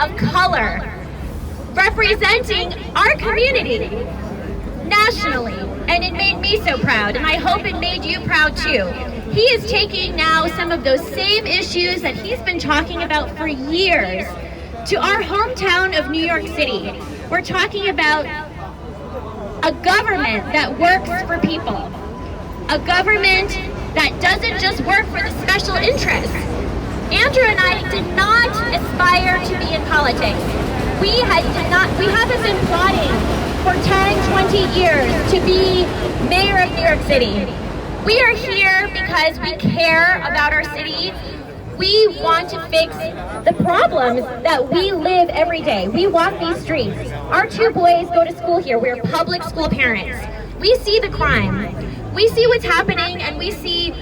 of color representing our community nationally, and it made me so proud, and I hope it made you proud too. He is taking now some of those same issues that he's been talking about for years to our hometown of New York City. We're talking about a government that works for people, a government that doesn't just work for the special interests. Andrew and I did not aspire to be in politics. We haven't been plotting for 10, 20 years to be mayor of New York City. We are here because we care about our city. We want to fix the problems that we live every day. We walk these streets. Our two boys go to school here. We're public school parents. We see the crime. We see what's happening, and we see,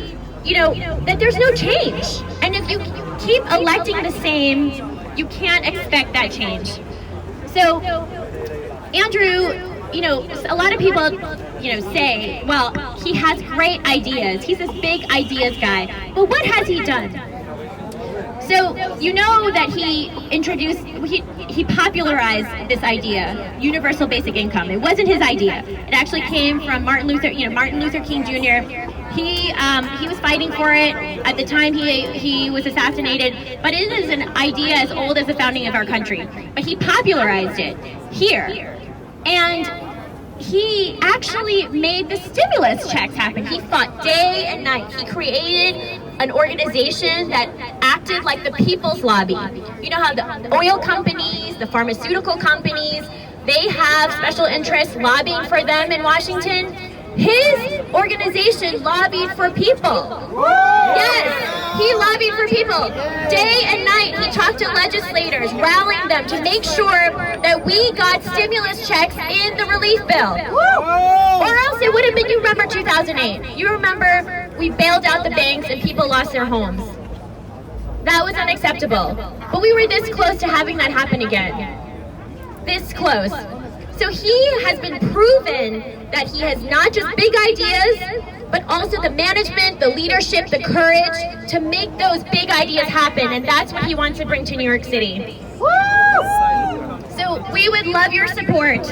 that there's no change. And if you keep electing the same, you can't expect that change. So, Andrew, a lot of people, say, well, he has great ideas. He's this big ideas guy. But what has he done? So, that he popularized this idea, universal basic income. It wasn't his idea. It actually came from Martin Luther King Jr. He was fighting for it at the time he was assassinated, but it is an idea as old as the founding of our country. But he popularized it here. And he actually made the stimulus checks happen. He fought day and night. He created an organization that acted like the people's lobby. You know how the oil companies, the pharmaceutical companies, they have special interests lobbying for them in Washington? His organization lobbied for people. Yes, he lobbied for people. Day and night, he talked to legislators, rallying them to make sure that we got stimulus checks in the relief bill. Or else it would have been, you remember 2008. You remember we bailed out the banks and people lost their homes. That was unacceptable. But we were this close to having that happen again. This close. So he has been proven that he has not just big ideas, but also the management, the leadership, the courage to make those big ideas happen, and that's what he wants to bring to New York City. So we would love your support.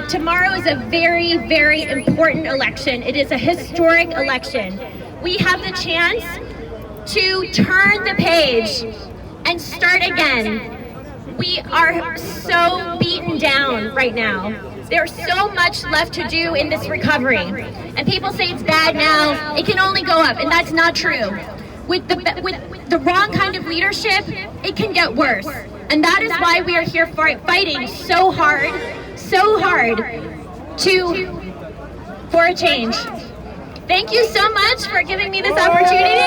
Tomorrow is a very, very important election. It is a historic election. We have the chance to turn the page and start again. We are so beaten down right now. There's so much left to do in this recovery. And people say it's bad now, it can only go up, and that's not true. With the wrong kind of leadership, it can get worse. And that is why we are here fighting so hard for a change. Thank you so much for giving me this opportunity.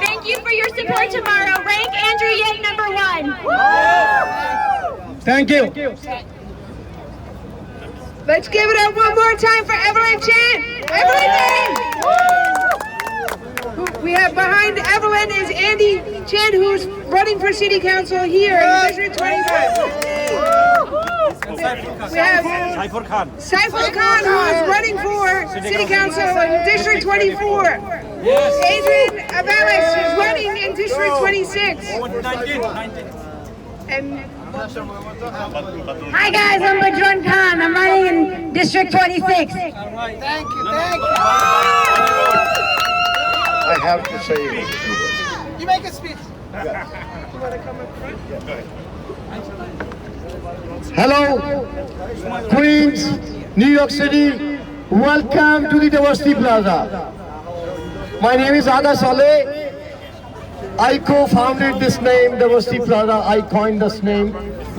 Thank you for your support tomorrow. Rank Andrew Yang #1. Thank you. Let's give it up one more time for Evelyn Chen. Evelyn Chen. We have behind Evelyn is Andy Chen, who's running for city council here in District 25. We have Saiful Khan, who is running for city council in District 24. Adrian Avalis is running in District 26. And hi guys, I'm Bajwan Khan. I'm running in District 26. Thank you. I have to say, You make a speech. You want to come up front? Hello, Queens, New York City. Welcome to the Diversity Plaza. My name is Aga Saleh. I co-founded this name, Diversity Plaza. I coined this name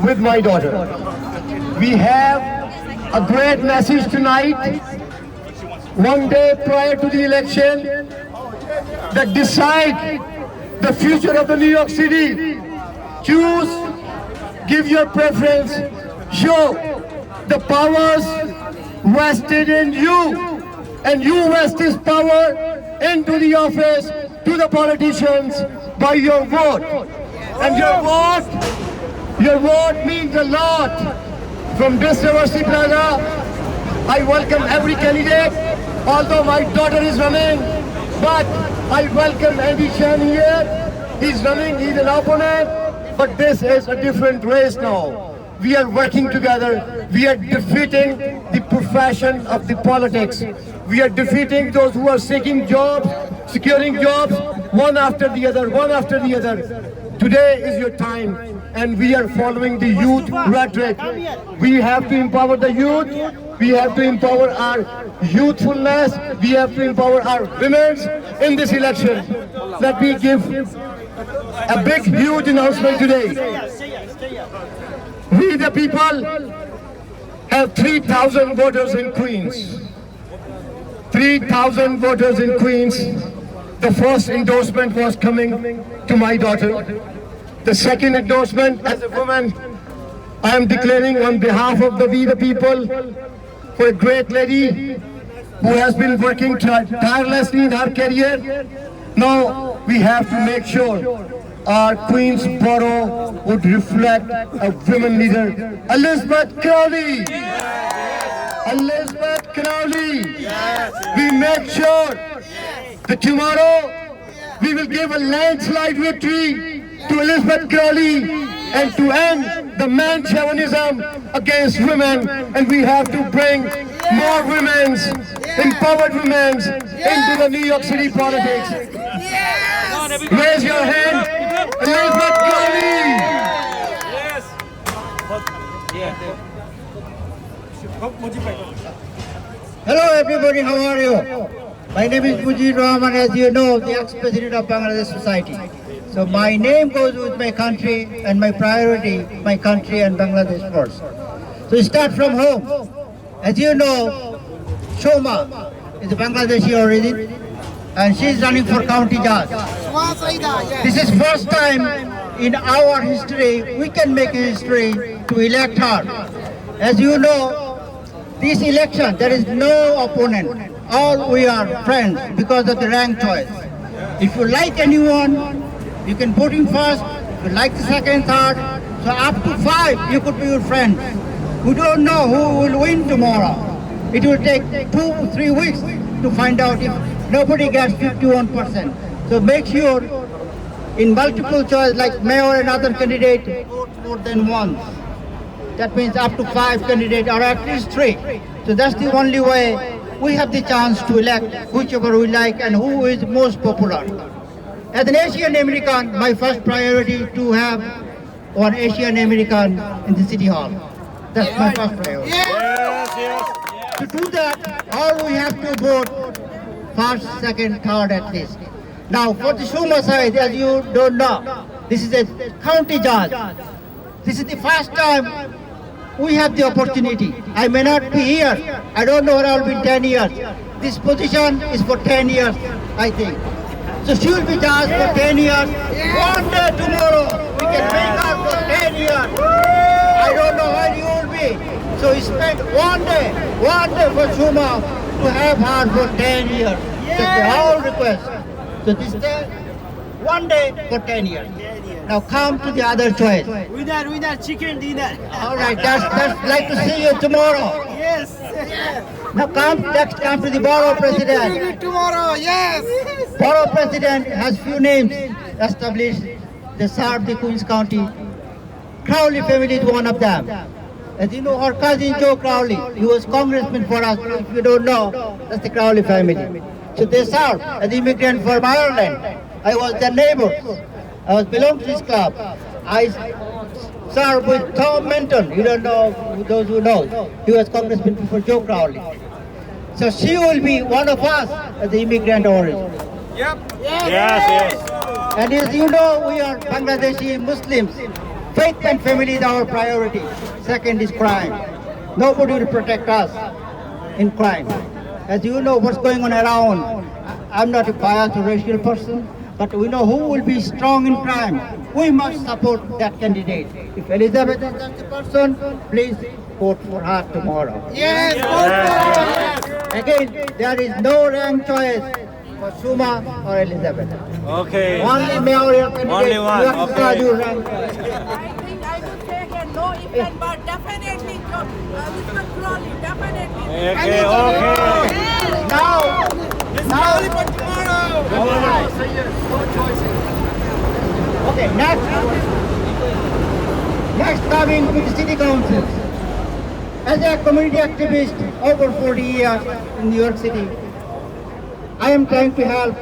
with my daughter. We have a great message tonight. One day prior to the election, that decide the future of the New York City. Choose, give your preference, show the powers vested in you, and you vest this power into the office to the politicians by your vote. And your vote means a lot. From this Diversity Plaza, I welcome every candidate, although my daughter is running, but I welcome Andy Chen here. He's running, he's an opponent. But this is a different race now. We are working together. We are defeating the profession of the politics. We are defeating those who are seeking jobs, securing jobs, one after the other, one after the other. Today is your time, and we are following the youth rhetoric. We have to empower the youth. We have to empower our youthfulness. We have to empower our women in this election. Let me give a big, huge announcement today. We the people have 3,000 voters in Queens. 3,000 voters in Queens. The first endorsement was coming to my daughter. The second endorsement, as a woman, I am declaring on behalf of We the People for a great lady who has been working tirelessly in her career. Now we have to make sure our Queens Borough would reflect a women leader, Elizabeth Crowley. Elizabeth Crowley. We make sure that tomorrow we will give a landslide victory to Elizabeth Crowley and to end the man-chauvinism against women. And we have to bring more women, empowered women, into the New York City politics. Raise your hand, Elizabeth Crowley. Hello everybody, how are you? My name is Mujib Rahman, as you know, the ex-president of Bangladesh Society. So my name goes with my country and my priority, my country and Bangladesh first. So start from home. As you know, Shoma is a Bangladeshi origin and she is running for county judge. This is first time in our history we can make a history to elect her. As you know, this election there is no opponent. All we are friends because of the rank choice. If you like anyone, you can put him first. If you like the second, third, so up to 5 you could be your friends. We don't know who will win tomorrow. It will take 2-3 weeks to find out if nobody gets 51%. So make sure in multiple choice like mayor and other candidate, vote more than once. That means up to 5 candidates or at least 3. So that's the only way we have the chance to elect whichever we like and who is most popular. As an Asian American, my first priority to have one Asian American in the City Hall. That's my first priority. To do that, all we have to vote first, second, third at least. Now for the Shuma side, as you don't know, this is a county judge. This is the first time we have the opportunity. I may not be here. I don't know where I'll be in 10 years. This position is for 10 years, I think. So she will be judged for 10 years. One day tomorrow, we can make her for 10 years. I don't know where you will be. So we spend one day for Shuma to have her for 10 years. That's the whole request. So this day, one day for 10 years. Now come to the other choice. Winner, chicken dinner. All right, that's like to see you tomorrow. Yes. Now come to the borough president. Tomorrow, yes. Borough president has few names established. They serve the Queens County. Crowley family is one of them. As you know, our cousin Joe Crowley, he was congressman for us. If you don't know, that's the Crowley family. So they served as immigrant from Ireland. I was their neighbor. I was belong to this club. I served with Tom Menton. You don't know, those who know. He was congressman before Joe Crowley. So she will be one of us as the immigrant origin. Yep. Yes. And as you know, we are Bangladeshi Muslims. Faith and family is our priority. Second is crime. Nobody will protect us in crime. As you know what's going on around, I'm not a biased or racial person, but we know who will be strong in crime. We must support that candidate. If Elizabeth is the person, please vote for her tomorrow. Yes. Again, there is no rank choice for Shuma or Elizabeth. Okay. Only mayoral candidate. Only one, You have to okay. do rank choice. I would say again, no event, but definitely, Elizabeth Crowley, definitely. Okay. Now, Only for tomorrow. okay, next. coming to the city council. As a community activist over 40 years in New York City, I am trying to help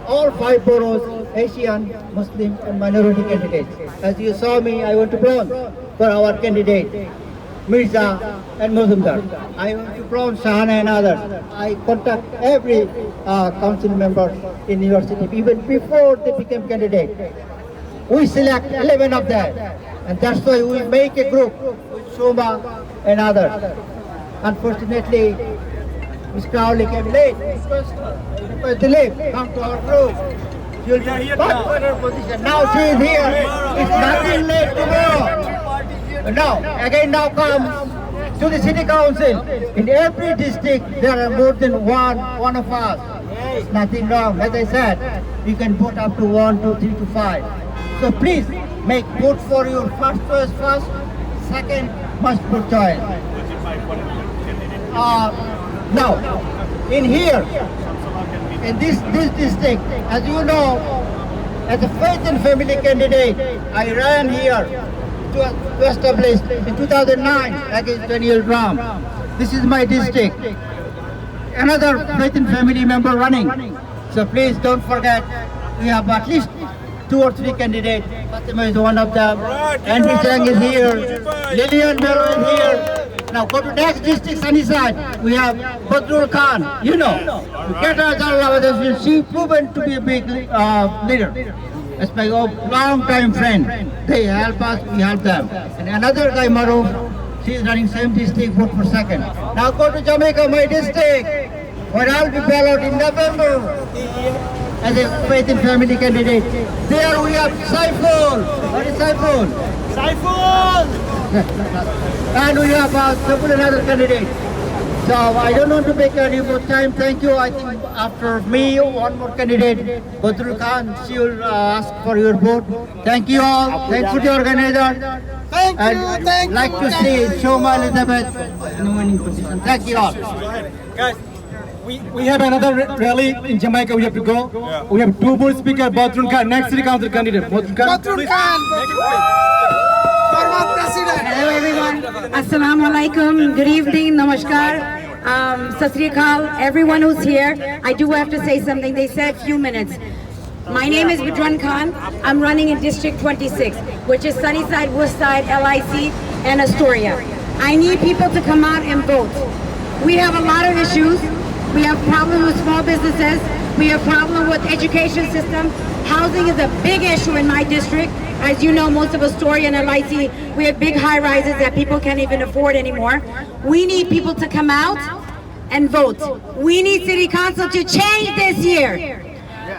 all 5 boroughs, Asian, Muslim and minority candidates. As you saw me, I went to bronze for our candidate, Mirza and Mozumdar. I went to bronze Shahana and others. I contact every council member in New York City, even before they became candidate. We select 11 of them, and that's why we make a group with Shoma and others. Unfortunately, Ms. Crowley came late. Request to leave. Come to our group. She'll be in better position. Now she is here. It's nothing late tomorrow. Now come to the city council. In every district, there are more than one of us. There's nothing wrong. As I said, you can vote up to 1, 2, 3 to 5. So please make vote for your first choice first, second must vote choice. Now, in here, in this district, as you know, as a faith and family candidate, I ran here to establish in 2009 against Daniel Ram. This is my district. Another faith and family member running. So please don't forget, we have at least 2 or 3 candidates. Fatima is one of them. Andrew Chang is here. Lillian Melo is here. Now go to next district, Sunnyside. We have Badrul Khan. You know, she proven to be a big leader. It's my long-time friend. They help us, we help them. And another guy, Maruf, she is running same district, vote for second. Now go to Jamaica, my district, where I'll be ballot in November as a faith and family candidate. There we have Saiful. What is Saiful? Saiful! And we have several another candidate. So I don't want to make any more time. Thank you. I think after me, one more candidate, Badrul Khan, she will ask for your vote. Thank you all. Thanks for the organizer. Thank you. And Thank you. like to see Shoma Elizabeth in the winning position. Thank you all. Guys, we have another rally in Jamaica. We have to go. Yeah. We have 2 more speakers. Badrul Khan, next city council candidate. Badrul Khan. Badrul Khan. Former president. Hello everyone. Assalamu alaikum. Good evening. Namaskar. Sat Sri Akal, everyone who's here. I do have to say something. They said few minutes. My name is Badrul Khan. I'm running in District 26, which is Sunnyside, Woodside, LIC, and Astoria. I need people to come out and vote. We have a lot of issues. We have problems with small businesses. We have problems with education system. Housing is a big issue in my district. As you know, most of Astoria and LIC, we have big high rises that people can't even afford anymore. We need people to come out and vote. We need city council to change this year.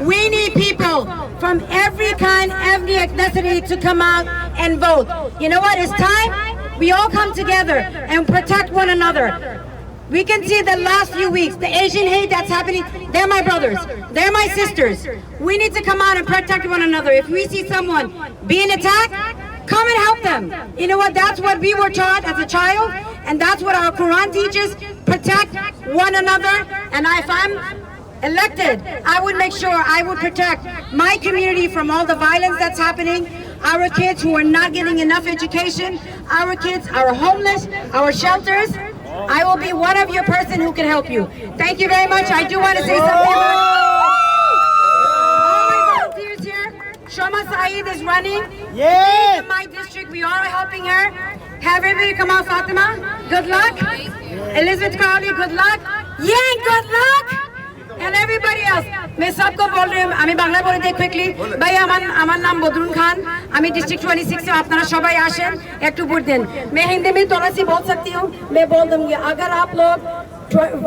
We need people from every kind, every ethnicity to come out and vote. You know what? It's time we all come together and protect one another. We can see the last few weeks, the Asian hate that's happening, they're my brothers, they're my sisters. We need to come out and protect one another. If we see someone being attacked, come and help them. You know what, that's what we were taught as a child, and that's what our Quran teaches, protect one another. And if I'm elected, I would make sure I would protect my community from all the violence that's happening, our kids who are not getting enough education, our kids are homeless, our shelters. I will be one of your person who can help you. Thank you very much. I do want to say something about all my volunteers here. Shoma Saeed is running. Yes. In my district, we are helping her. Have everybody come out, Fatima. Good luck. Elizabeth Crowley, good luck. Yang, good luck. And everybody else. मैं सबको बोल रही हूँ, मैं बांग्ला बोल रही quickly. भाई আমার নাম বদরুল খান, আমি डिस्ट्रिक्ट 26 से আপনারা সবাই আসেন একটু ভোট দেন। मैं हिंदी में थोड़ा सी बोल सकती हूँ, मैं बोल दूँगी। अगर आप लोग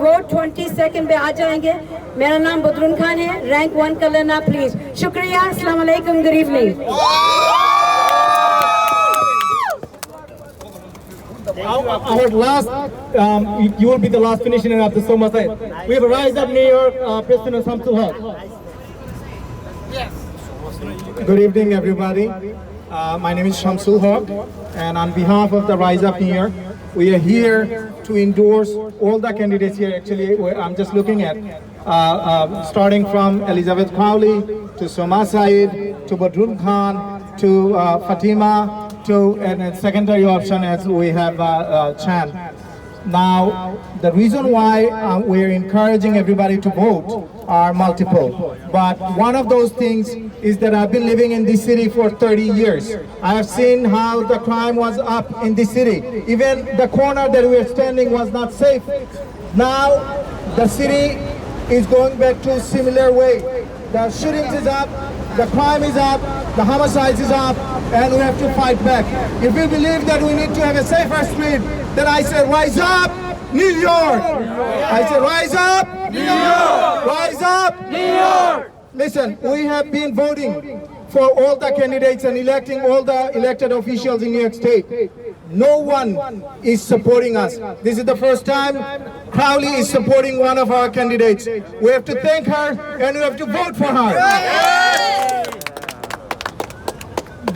वोट 20 सेकंड पे आ जाएंगे, मेरा नाम बदरुल खान है, रैंक 1 कर लेना प्लीज। शुक्रिया, अस्सलाम वालेकुम, good evening. Our last, you will be the last finishing after so much. We have a Rise Up New York President Shamsul Haq. Yes. Good evening, everybody. My name is Shamsul Haq, and on behalf of the Rise Up New York, we are here to endorse all the candidates here. Actually, I'm just looking at starting from Elizabeth Crowley to Soma Saeed to Badrul Khan to Fatima and a secondary option as we have Chan. Now, the reason why we're encouraging everybody to vote are multiple. But one of those things is that I've been living in this city for 30 years. I have seen how the crime was up in this city. Even the corner that we're standing was not safe. Now, the city is going back to a similar way. The shootings is up, the crime is up, the homicides is up, and we have to fight back. If we believe that we need to have a safer street, then I say, rise up, New York! I say, rise up, New York! Rise up, New York! Listen, we have been voting for all the candidates and electing all the elected officials in New York State. No one is supporting us. This is the first time Crowley is supporting one of our candidates. We have to thank her and we have to vote for her.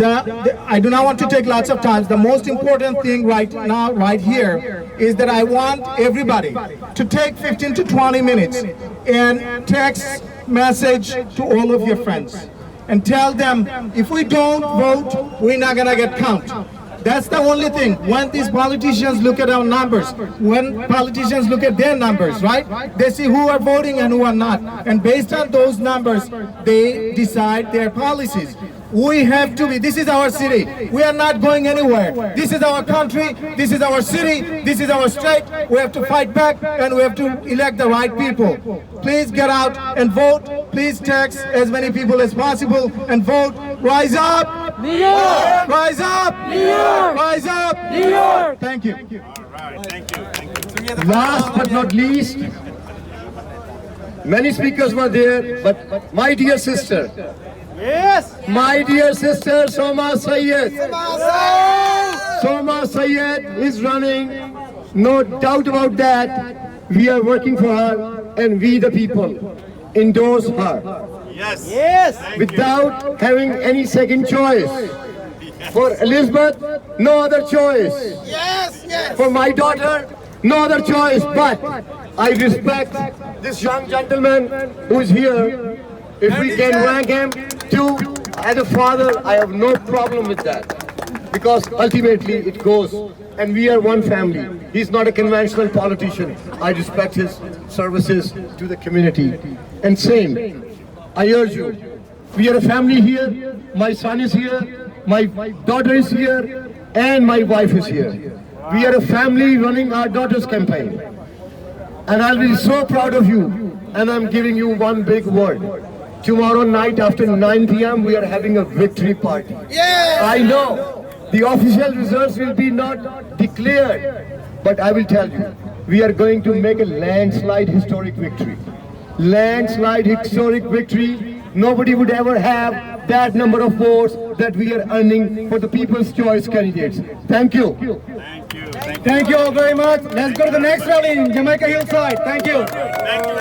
I do not want to take lots of time. The most important thing right now, right here, is that I want everybody to take 15 to 20 minutes and text message to all of your friends and tell them, if we don't vote, we're not gonna get count. That's the only thing. When these politicians look at our numbers, when politicians look at their numbers, right? They see who are voting and who are not. And based on those numbers, they decide their policies. We have to be, this is our city. We are not going anywhere. This is our country, this is our city, this is our state. We have to fight back and we have to elect the right people. Please get out and vote. Please text as many people as possible and vote. Rise up! New York! Rise up! New York! Rise up! New York! Thank you. All right, thank you. Last but not least, many speakers were there, but my dear sister, Yes! my dear sister Soma Sayed. Soma Sayed is running, no doubt about that. We are working for her and we the people endorse her. Yes! Yes! Without having any second choice. For Elizabeth, no other choice. Yes, yes. For my daughter, no other choice. But I respect this young gentleman who is here. If we can rank him to, as a father, I have no problem with that. Because ultimately it goes, and we are one family. He's not a conventional politician. I respect his services to the community. And same, I urge you, we are a family here. My son is here, my daughter is here, and my wife is here. We are a family running our daughter's campaign. And I'll be so proud of you. And I'm giving you one big word. Tomorrow night after 9 p.m. we are having a victory party. Yes. I know the official results will be not declared, but I will tell you, we are going to make a landslide historic victory. Landslide historic victory. Nobody would ever have that number of votes that we are earning for the People's Choice candidates. Thank you. Thank you. Thank you all very much. Let's go to the next rally in Jamaica Hillside. Thank you. Thank you.